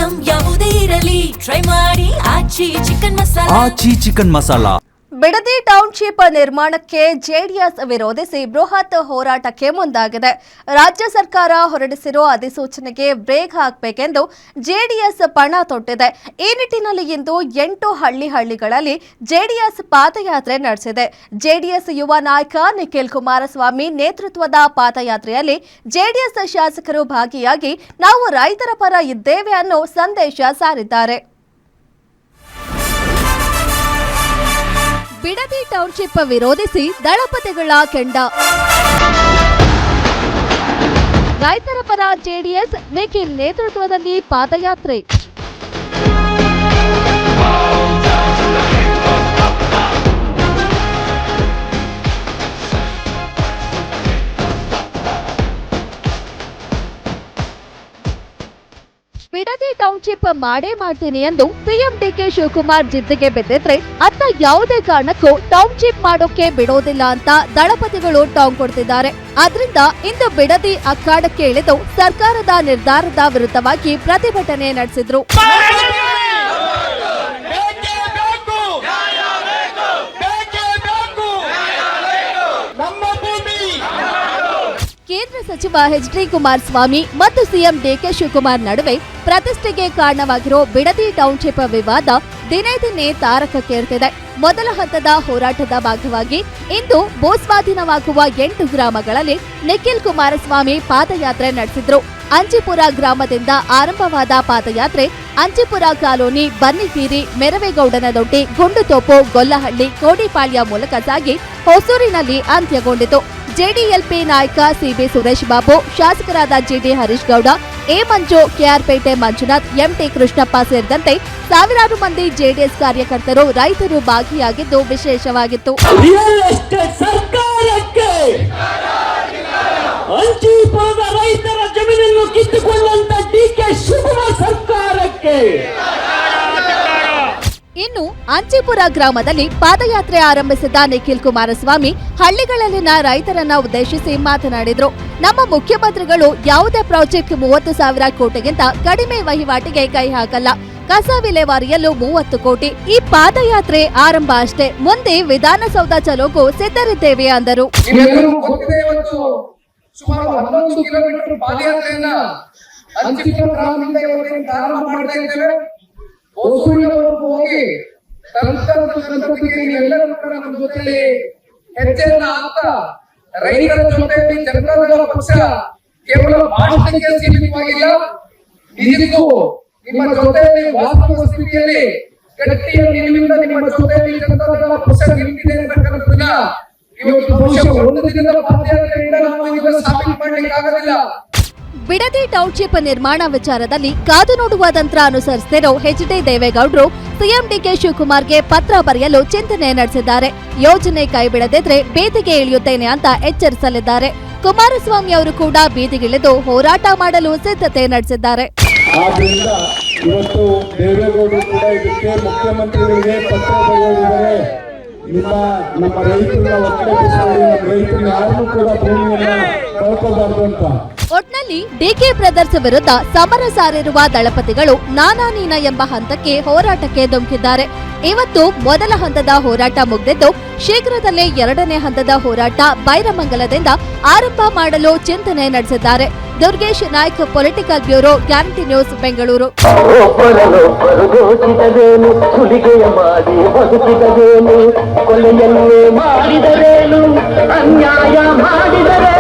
Item ಯಾವುದೇ ಇರಲಿ try ಮಾಡಿ ಆಚಿ ಚಿಕನ್ ಮಸಾಲಾ. ಬಿಡದಿ ಟೌನ್ಶಿಪ್ ನಿರ್ಮಾಣಕ್ಕೆ ಜೆಡಿಎಸ್ ವಿರೋಧಿಸಿ ಬೃಹತ್ ಹೋರಾಟಕ್ಕೆ ಮುಂದಾಗಿದೆ. ರಾಜ್ಯ ಸರ್ಕಾರ ಹೊರಡಿಸಿರುವ ಅಧಿಸೂಚನೆಗೆ ಬ್ರೇಕ್ ಹಾಕಬೇಕೆಂದು ಜೆಡಿಎಸ್ ಪಣ ತೊಟ್ಟಿದೆ. ಈ ನಿಟ್ಟಿನಲ್ಲಿ ಇಂದು 8 ಹಳ್ಳಿಗಳಲ್ಲಿ ಜೆಡಿಎಸ್ ಪಾದಯಾತ್ರೆ ನಡೆಸಿದೆ. ಜೆಡಿಎಸ್ ಯುವ ನಾಯಕ ನಿಖಿಲ್ ಕುಮಾರಸ್ವಾಮಿ ನೇತೃತ್ವದ ಪಾದಯಾತ್ರೆಯಲ್ಲಿ ಜೆಡಿಎಸ್ ಶಾಸಕರು ಭಾಗಿಯಾಗಿ ನಾವು ರೈತರ ಪರ ಇದ್ದೇವೆ ಅನ್ನೋ ಸಂದೇಶ ಸಾರಿದ್ದಾರೆ. ಬಿಡದಿ ಟೌನ್ಶಿಪ್ ವಿರೋಧಿಸಿ ದಳಪತಿಗಳ ಕೆಂಡ. ರೈತರ ಪರ ಜೆಡಿಎಸ್ ನಿಖಿಲ್ ನೇತೃತ್ವದಲ್ಲಿ ಪಾದಯಾತ್ರೆ. ಬಿಡದಿ ಟೌನ್ಶಿಪ್ ಮಾಡೇ ಮಾಡ್ತೀನಿ ಎಂದು ಸಿಎಂ ಡಿಕೆ ಶಿವಕುಮಾರ್ ಜಿದ್ದಿಗೆ ಬಿದ್ದಿದ್ರೆ ಅತ್ತ ಯಾವುದೇ ಕಾರಣಕ್ಕೂ ಟೌನ್ಶಿಪ್ ಮಾಡೋಕೆ ಬಿಡೋದಿಲ್ಲ ಅಂತ ದಳಪತಿಗಳು ಟಾಂಗ್ ಕೊಡ್ತಿದ್ದಾರೆ. ಆದ್ರಿಂದ ಇಂದು ಬಿಡದಿ ಅಖಾಡಕ್ಕೆ ಇಳಿದು ಸರ್ಕಾರದ ನಿರ್ಧಾರದ ವಿರುದ್ಧವಾಗಿ ಪ್ರತಿಭಟನೆ ನಡೆಸಿದ್ರು. ಕೇಂದ್ರ ಸಚಿವ ಎಚ್.ಡಿ. ಕುಮಾರಸ್ವಾಮಿ ಮತ್ತು ಸಿಎಂ ಡಿಕೆ ಶಿವಕುಮಾರ್ ನಡುವೆ ಪ್ರತಿಷ್ಠೆಗೆ ಕಾರಣವಾಗಿರೋ ಬಿಡದಿ ಟೌನ್ಶಿಪ್ ವಿವಾದ ದಿನೇ ದಿನೇ ತಾರಕಕ್ಕೇರ್ತಿದೆ. ಮೊದಲ ಹಂತದ ಹೋರಾಟದ ಭಾಗವಾಗಿ ಇಂದು ಭೂಸ್ವಾಧೀನವಾಗುವ 8 ಗ್ರಾಮಗಳಲ್ಲಿ ನಿಖಿಲ್ ಕುಮಾರಸ್ವಾಮಿ ಪಾದಯಾತ್ರೆ ನಡೆಸಿದ್ರು. ಅಂಚಿಪುರ ಗ್ರಾಮದಿಂದ ಆರಂಭವಾದ ಪಾದಯಾತ್ರೆ ಅಂಚಿಪುರ ಕಾಲೋನಿ, ಬನ್ನಿಕೀರಿ, ಮೆರವೇಗೌಡನದೊಡ್ಡಿ, ಗುಂಡುತೋಪು, ಗೊಲ್ಲಹಳ್ಳಿ, ಕೋಡಿಪಾಳ್ಯ ಮೂಲಕ ಸಾಗಿ ಹೊಸೂರಿನಲ್ಲಿ ಅಂತ್ಯಗೊಂಡಿತು. ಜೆಡಿಎಲ್ಪಿ ನಾಯಕ ಸಿಬಿ ಸುರೇಶ್ ಬಾಬು, ಶಾಸಕರಾದ ಜಿಡಿ ಹರೀಶ್ ಗೌಡ, ಎ ಮಂಜು, ಕೆಆರ್ಪೇಟೆ ಮಂಜುನಾಥ್, ಎಂಟಿ ಕೃಷ್ಣಪ್ಪ ಸೇರಿದಂತೆ ಸಾವಿರಾರು ಮಂದಿ ಜೆಡಿಎಸ್ ಕಾರ್ಯಕರ್ತರು, ರೈತರು ಭಾಗಿಯಾಗಿದ್ದು ವಿಶೇಷವಾಗಿತ್ತು. ರೈತರ ಜಮೀನನ್ನು ಕಿತ್ತುಕೊಳ್ಳುವಂತ ಡಿಕೆ ಶಿವಕುಮಾರ್ ಸರ್ಕಾರಕ್ಕೆ. ಇನ್ನು ಅಂಚಿಪುರ ಗ್ರಾಮದಲ್ಲಿ ಪಾದಯಾತ್ರೆ ಆರಂಭಿಸಿದ ನಿಖಿಲ್ ಕುಮಾರಸ್ವಾಮಿ ಹಳ್ಳಿಗಳಲ್ಲಿನ ರೈತರನ್ನ ಉದ್ದೇಶಿಸಿ ಮಾತನಾಡಿದ್ರು. ನಮ್ಮ ಮುಖ್ಯಮಂತ್ರಿಗಳು ಯಾವುದೇ ಪ್ರಾಜೆಕ್ಟ್ 30,000 ಕೋಟಿಗಿಂತ ಕಡಿಮೆ ವಹಿವಾಟಿಗೆ ಕೈ ಹಾಕಲ್ಲ. ಕಸ ವಿಲೇವಾರಿಯಲ್ಲೂ 30 ಕೋಟಿ. ಈ ಪಾದಯಾತ್ರೆ ಆರಂಭ ಅಷ್ಟೇ, ಮುಂದೆ ವಿಧಾನಸೌಧ ಚಲೋಗೂ ಸಿದ್ಧರಿದ್ದೇವೆ ಅಂದರು. ಸುಮಾರು 11 ಕಿಲೋಮೀಟರ್ ಪಾದಯಾತ್ರೆಯನ್ನ ಅಂಚಿಪುರ ಗ್ರಾಮದಿಂದ ಪ್ರಾರಂಭ ಮಾಡ್ತಾ ಇದ್ದೇವೆ. ಹೊಸೂರಿನವರೆಗೂ ಹೋಗಿ ಎಲ್ಲರೂ ಕೂಡ ನಮ್ಮ ಜೊತೆಯಲ್ಲಿ ಹೆಜ್ಜೆಯನ್ನ ಹಾಕ್ತಾ ರೈತರ ಜೊತೆಯಲ್ಲಿ ಜನತಾದಳ ಪಕ್ಷ ಕೇವಲ ಭಾಷಣಕ್ಕೆ ಸೀಮಿತವಾಗಿಲ್ಲ, ನಿಜಕ್ಕೂ ನಿಮ್ಮ ಜೊತೆಯಲ್ಲಿ ವಾಸ್ತವ ಸ್ಥಿತಿಯಲ್ಲಿ ಗಟ್ಟಿಯ ನಿಲುವಿಂದ ನಿಮ್ಮ ಜೊತೆಯಲ್ಲಿ ಜನತಾದಳ ಪಕ್ಷ ನಿಂತಿದೆ ಅಂತಕ್ಕಂಥದ್ದನ್ನ ಇವತ್ತು ಬಹುಶಃ ಒಂದು ದಿನದ ಪಾದಯಾತ್ರೆಯಿಂದ ನಾವು ಇದನ್ನು ಸಾಬೀತು ಮಾಡಲಿಕ್ಕಾಗಲಿಲ್ಲ. ಬಿಡದಿ ಟೌನ್ಶಿಪ್ ನಿರ್ಮಾಣ ವಿಚಾರದಲ್ಲಿ ಕಾದು ನೋಡುವ ತಂತ್ರ ಅನುಸರಿಸುತ್ತಿರೋ ಎಚ್.ಡಿ. ದೇವೇಗೌಡರು ಸಿಎಂ ಡಿಕೆ ಶಿವಕುಮಾರ್ಗೆ ಪತ್ರ ಬರೆಯಲು ಚಿಂತನೆ ನಡೆಸಿದ್ದಾರೆ. ಯೋಜನೆ ಕೈಬಿಡದಿದ್ರೆ ಬೀದಿಗೆ ಇಳಿಯುತ್ತೇನೆ ಅಂತ ಎಚ್ಚರಿಸಲಿದ್ದಾರೆ. ಕುಮಾರಸ್ವಾಮಿ ಅವರು ಕೂಡ ಬೀದಿಗಿಳಿದು ಹೋರಾಟ ಮಾಡಲು ಸಿದ್ಧತೆ ನಡೆಸಿದ್ದಾರೆ. ಆದ್ದರಿಂದ ಇವತ್ತು ದೇವೇಗೌಡರು ಕೂಡ ಇದಕ್ಕೆ ಮುಖ್ಯಮಂತ್ರಿಗಳಿಗೆ ಪತ್ರ ಬರೆದಿದ್ದಾರೆ. ನಮ್ಮ ರೈತರನ್ನ ರೈತರನ್ನ ಯಾರನ್ನೂ ಕೂಡ ಭೂಮಿಯನ್ನ ಕಳ್ಕೊಬಾರ್ದು ಅಂತ. ಒಟ್ನಲ್ಲಿ ಡಿಕೆ ಬ್ರದರ್ಸ್ ವಿರುದ್ಧ ಸಮರ ಸಾರಿರುವ ದಳಪತಿಗಳು ನಾನಾ ನೀನ ಎಂಬ ಹಂತಕ್ಕೆ ಹೋರಾಟಕ್ಕೆ ಧುಮುಕಿದ್ದಾರೆ. ಇವತ್ತು ಮೊದಲ ಹಂತದ ಹೋರಾಟ ಮುಗಿದಿದ್ದು ಶೀಘ್ರದಲ್ಲೇ 2ನೇ ಹಂತದ ಹೋರಾಟ ಬೈರಮಂಗಲದಿಂದ ಆರಂಭ ಮಾಡಲು ಚಿಂತನೆ ನಡೆಸಿದ್ದಾರೆ. Durgesh Naik, political bureau, guarantee news, Bengaluru. ಕೊಲೆಯನ್ನು ಮಾಡಿದರೇನು, ಅನ್ಯಾಯ ಮಾಡಿದರೆ